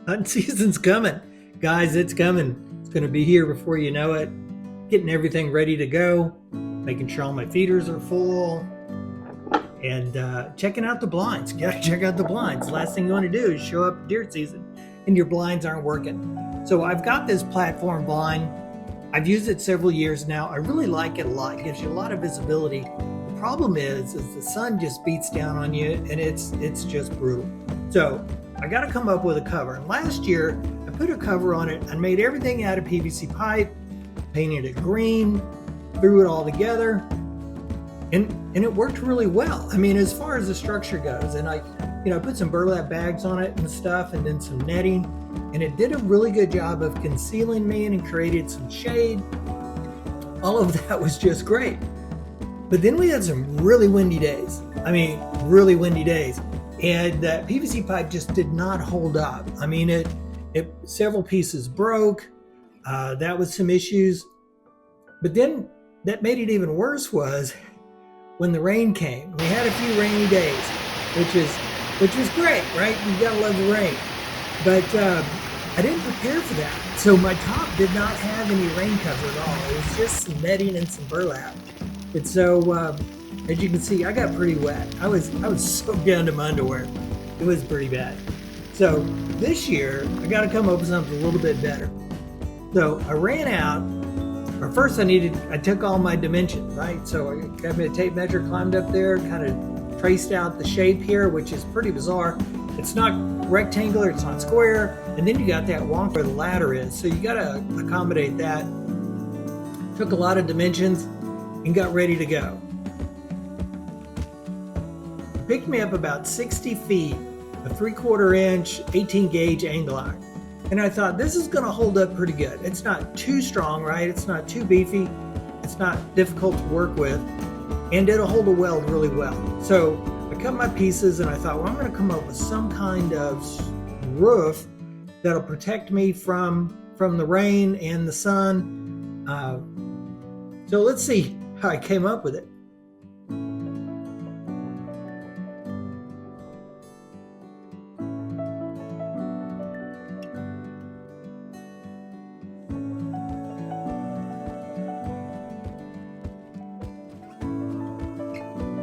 Hunting season's coming. Guys, it's coming. It's going to be here before you know it. Getting everything ready to go, making sure all my feeders are full, and checking out the blinds. You got to check out the blinds. Last thing you want to do is show up deer season and your blinds aren't working. So I've got this platform blind. I've used it several years now. I really like it a lot. It gives you a lot of visibility. The problem is the sun just beats down on you and it's just brutal. So I got to come up with a cover. And last year I put a cover on it and made everything out of PVC pipe, painted it green, threw it all together, and it worked really well. I mean, as far as the structure goes, and I put some burlap bags on it and stuff, and then some netting, and it did a really good job of concealing me and created some shade. All of that was just great. But then we had some really windy days. I mean, really windy days. And that PVC pipe just did not hold up. I mean, it several pieces broke. That was some issues. But then that made it even worse was when the rain came. We had a few rainy days, which was great, right? You gotta love the rain. But I didn't prepare for that. So my top did not have any rain cover at all. It was just some netting and some burlap. And so as you can see, I got pretty wet. I was soaked down to my underwear. It was pretty bad. So this year, I got to come up with something a little bit better. So I ran out, or first I took all my dimensions, right? So I got my tape measure, climbed up there, kind of traced out the shape here, which is pretty bizarre. It's not rectangular, it's not square. And then you got that wonk where the ladder is. So you got to accommodate that. Took a lot of dimensions and got ready to go. It picked me up about 60 feet, a 3/4 inch, 18 gauge angle iron. And I thought, this is going to hold up pretty good. It's not too strong, right? It's not too beefy. It's not difficult to work with. And it'll hold a weld really well. So I cut my pieces and I thought, well, I'm going to come up with some kind of roof that'll protect me from the rain and the sun. So let's see how I came up with it.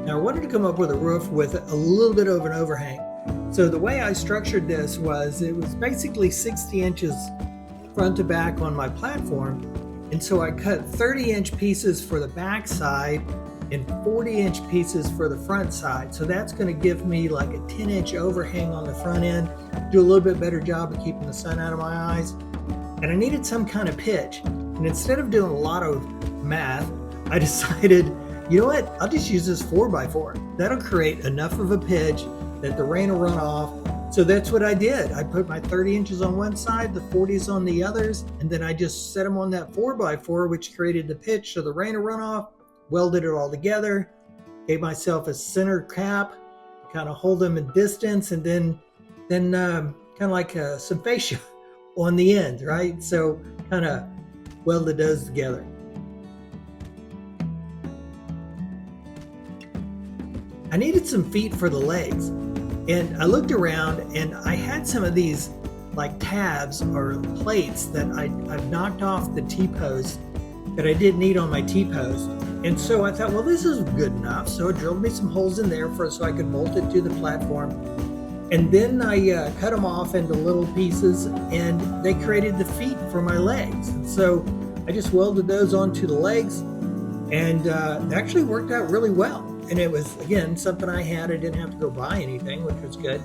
Now I wanted to come up with a roof with a little bit of an overhang. So the way I structured this was, it was basically 60 inches front to back on my platform. And so I cut 30-inch pieces for the back side and 40-inch pieces for the front side. So that's going to give me like a 10-inch overhang on the front end, do a little bit better job of keeping the sun out of my eyes. And I needed some kind of pitch. And instead of doing a lot of math, I decided, you know what, I'll just use this 4x4. That'll create enough of a pitch that the rain will run off. So that's what I did. I put my 30 inches on one side, the 40s on the others, and then I just set them on that 4x4, which created the pitch so the rain will run off, welded it all together, gave myself a center cap to kind of hold them in distance, and then kind of like some fascia on the end, right? So kind of welded those together. I needed some feet for the legs. And I looked around and I had some of these like tabs or plates that I've knocked off the T-post that I didn't need on my T-post. And so I thought, well, this is good enough. So I drilled me some holes in there so I could bolt it to the platform. And then I cut them off into little pieces and they created the feet for my legs. And so I just welded those onto the legs and it actually worked out really well. And it was, again, something I had. I didn't have to go buy anything, which was good.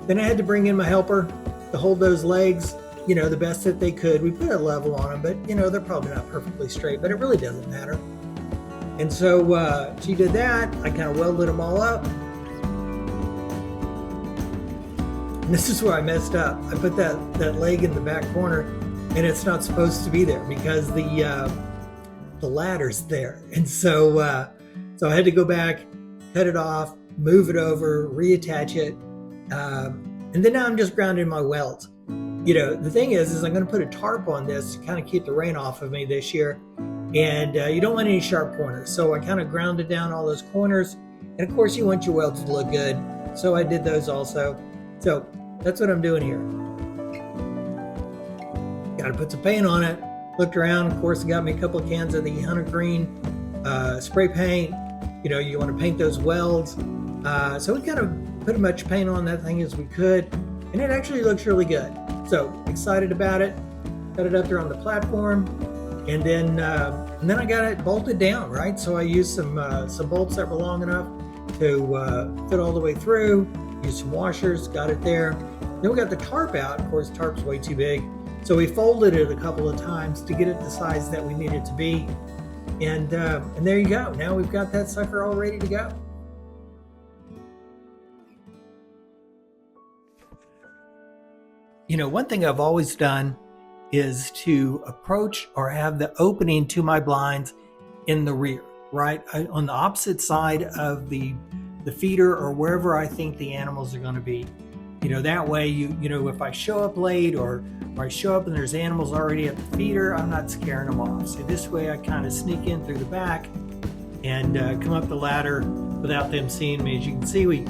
Then I had to bring in my helper to hold those legs, the best that they could. We put a level on them, but, they're probably not perfectly straight, but it really doesn't matter. And so she did that. I kind of welded them all up. And this is where I messed up. I put that leg in the back corner, and it's not supposed to be there because the ladder's there. And so I had to go back, cut it off, move it over, reattach it. And then now I'm just grounding my welds. The thing is I'm going to put a tarp on this to kind of keep the rain off of me this year. And you don't want any sharp corners. So I kind of grounded down all those corners. And of course you want your welds to look good. So I did those also. So that's what I'm doing here. got to put some paint on it. Looked around, of course, got me a couple of cans of the Hunter Green spray paint. You know, you want to paint those welds. So we kind of put as much paint on that thing as we could, and it actually looks really good. So excited about it. Got it up there on the platform, and then I got it bolted down, right? So I used some bolts that were long enough to fit all the way through. Used some washers, got it there. Then we got the tarp out. Of course, tarp's way too big, so we folded it a couple of times to get it the size that we need it to be. And there you go. Now we've got that sucker all ready to go. You know, one thing I've always done is to approach or have the opening to my blinds in the rear, right? On the opposite side of the feeder or wherever I think the animals are going to be. You know, that way, you know, if I show up late or I show up and there's animals already at the feeder, I'm not scaring them off. So this way I kind of sneak in through the back and come up the ladder without them seeing me. As you can see, we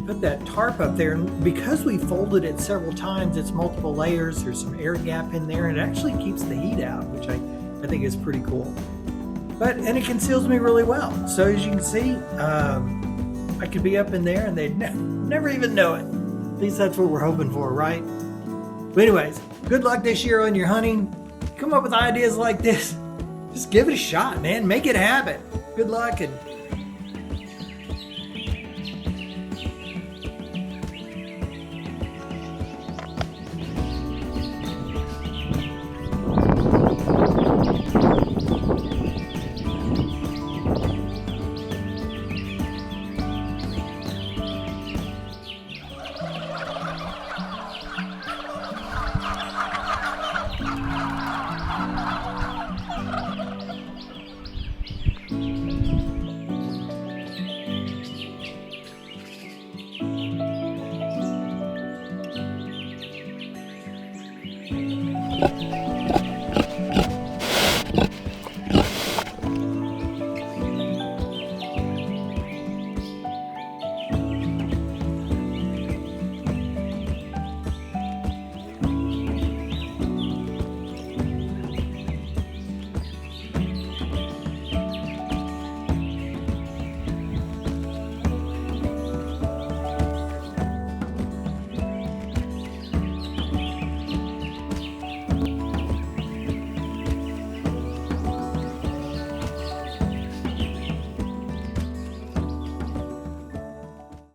put that tarp up there, and because we folded it several times, it's multiple layers. There's some air gap in there, and it actually keeps the heat out, which I think is pretty cool. And it conceals me really well. So as you can see, I could be up in there and they'd never even know it. At least that's what we're hoping for, right? But anyways, good luck this year on your hunting. Come up with ideas like this. Just give it a shot, man. Make it happen. Good luck and